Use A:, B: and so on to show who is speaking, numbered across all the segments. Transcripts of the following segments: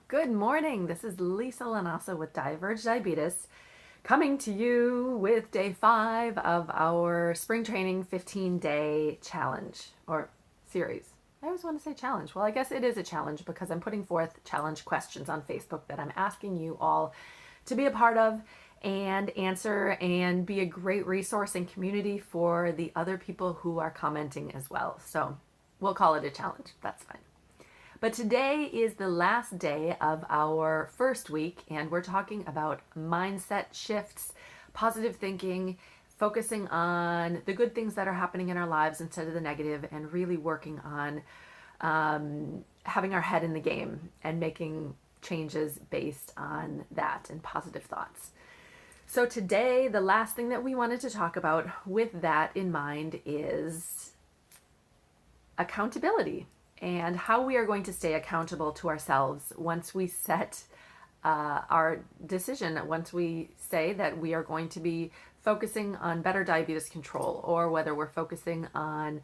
A: Good morning. This is Lisa Lanasa with diaVerge Diabetes, coming to you with day 5 of our spring training 15-day challenge or series. I always want to say challenge. Well, I guess it is a challenge because I'm putting forth challenge questions on Facebook that I'm asking you all to be a part of and answer and be a great resource and community for the other people who are commenting as well. So we'll call it a challenge. That's fine. But today is the last day of our first week, and we're talking about mindset shifts, positive thinking, focusing on the good things that are happening in our lives instead of the negative, and really working on having our head in the game and making changes based on that and positive thoughts. So today, the last thing that we wanted to talk about with that in mind is accountability and how we are going to stay accountable to ourselves once we set our decision, once we say that we are going to be focusing on better diabetes control, or whether we're focusing on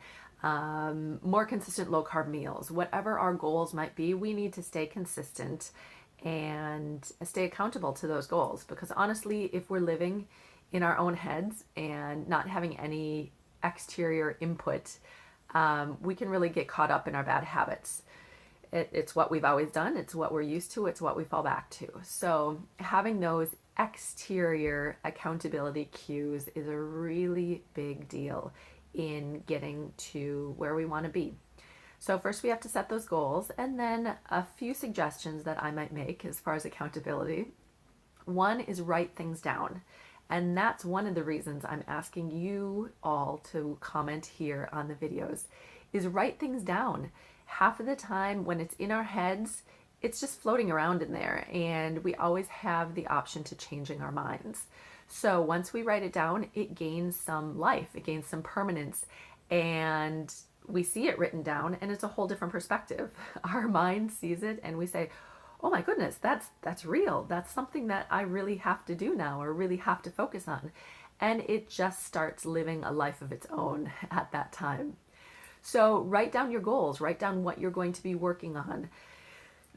A: more consistent low carb meals. Whatever our goals might be, we need to stay consistent and stay accountable to those goals, because honestly, if we're living in our own heads and not having any exterior input, we can really get caught up in our bad habits. It's what we've always done. It's what we're used to. It's what we fall back to. So having those exterior accountability cues is a really big deal in getting to where we want to be. So first we have to set those goals, and then a few suggestions that I might make as far as accountability. One is write things down. And that's one of the reasons I'm asking you all to comment here on the videos, is write things down. Half of the time when it's in our heads, it's just floating around in there, and we always have the option to changing our minds. So once we write it down, it gains some life, it gains some permanence, and we see it written down, and it's a whole different perspective. Our mind sees it and we say, oh my goodness, that's real. That's something that I really have to do now, or really have to focus on. And it just starts living a life of its own at that time. So write down your goals, write down what you're going to be working on.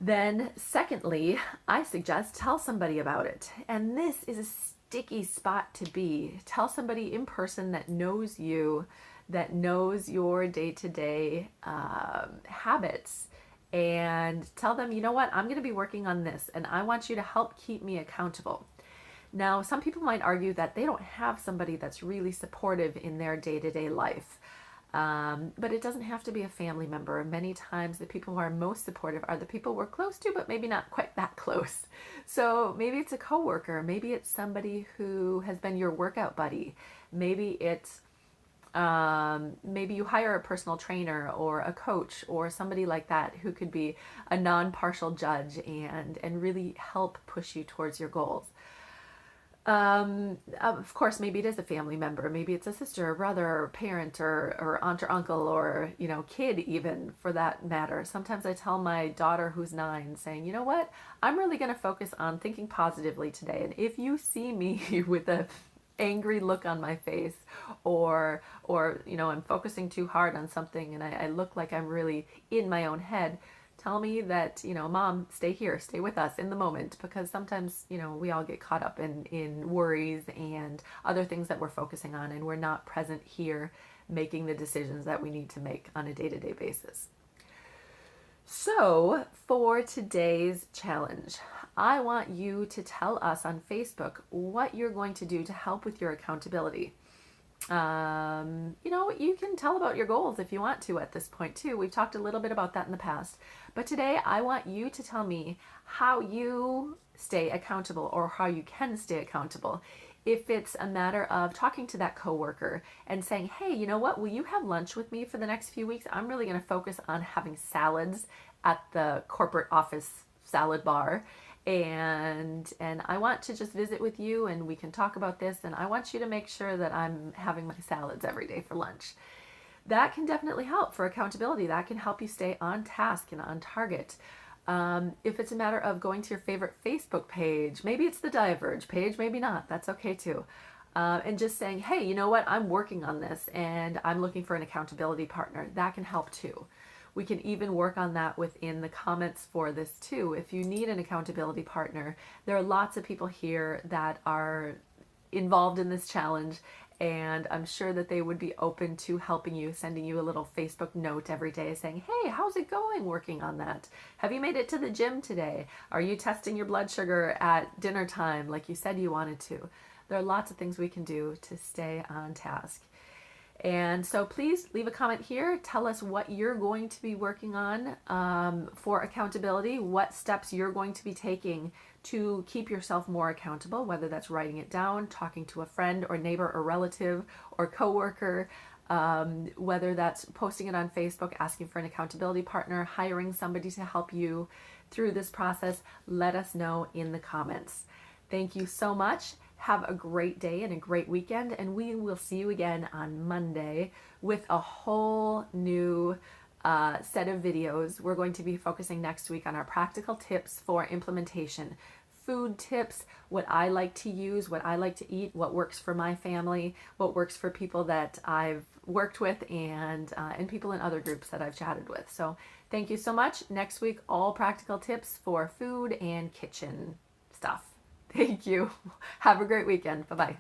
A: Then secondly, I suggest tell somebody about it. And this is a sticky spot to be. Tell somebody in person that knows you, that knows your day-to-day habits, and tell them, you know what, I'm going to be working on this, and I want you to help keep me accountable. Now, some people might argue that they don't have somebody that's really supportive in their day-to-day life. But it doesn't have to be a family member. Many times the people who are most supportive are the people we're close to, but maybe not quite that close. So maybe it's a coworker. Maybe it's somebody who has been your workout buddy. Maybe it's maybe you hire a personal trainer or a coach or somebody like that who could be a non-partial judge and really help push you towards your goals. Of course, maybe it is a family member. Maybe it's a sister or brother or parent or aunt or uncle or, kid even, for that matter. Sometimes I tell my daughter who's 9, saying, you know what, I'm really going to focus on thinking positively today. And if you see me with a angry look on my face, or I'm focusing too hard on something and I look like I'm really in my own head, tell me that, Mom, stay here, stay with us in the moment, because sometimes, we all get caught up in worries and other things that we're focusing on, and we're not present here making the decisions that we need to make on a day-to-day basis. So for today's challenge, I want you to tell us on Facebook what you're going to do to help with your accountability. You can tell about your goals if you want to at this point too. We've talked a little bit about that in the past. But today I want you to tell me how you stay accountable, or how you can stay accountable. If it's a matter of talking to that coworker and saying, hey, you know what, will you have lunch with me for the next few weeks? I'm really going to focus on having salads at the corporate office salad bar. And I want to just visit with you, and we can talk about this, and I want you to make sure that I'm having my salads every day for lunch. That can definitely help for accountability. That can help you stay on task and on target. If it's a matter of going to your favorite Facebook page, maybe it's the diaVerge page, maybe not, that's okay too. And just saying, hey, you know what, I'm working on this and I'm looking for an accountability partner. That can help too. We can even work on that within the comments for this too. If you need an accountability partner, there are lots of people here that are involved in this challenge, and I'm sure that they would be open to helping you, sending you a little Facebook note every day saying, hey, how's it going working on that? Have you made it to the gym today? Are you testing your blood sugar at dinner time like you said you wanted to? There are lots of things we can do to stay on task. And so please leave a comment here. Tell us what you're going to be working on for accountability, what steps you're going to be taking to keep yourself more accountable, whether that's writing it down, talking to a friend or neighbor or relative or coworker, whether that's posting it on Facebook, asking for an accountability partner, hiring somebody to help you through this process. Let us know in the comments. Thank you so much. Have a great day and a great weekend, and we will see you again on Monday with a whole new set of videos. We're going to be focusing next week on our practical tips for implementation. Food tips, what I like to use, what I like to eat, what works for my family, what works for people that I've worked with, and people in other groups that I've chatted with. So thank you so much. Next week, all practical tips for food and kitchen stuff. Thank you. Have a great weekend. Bye-bye.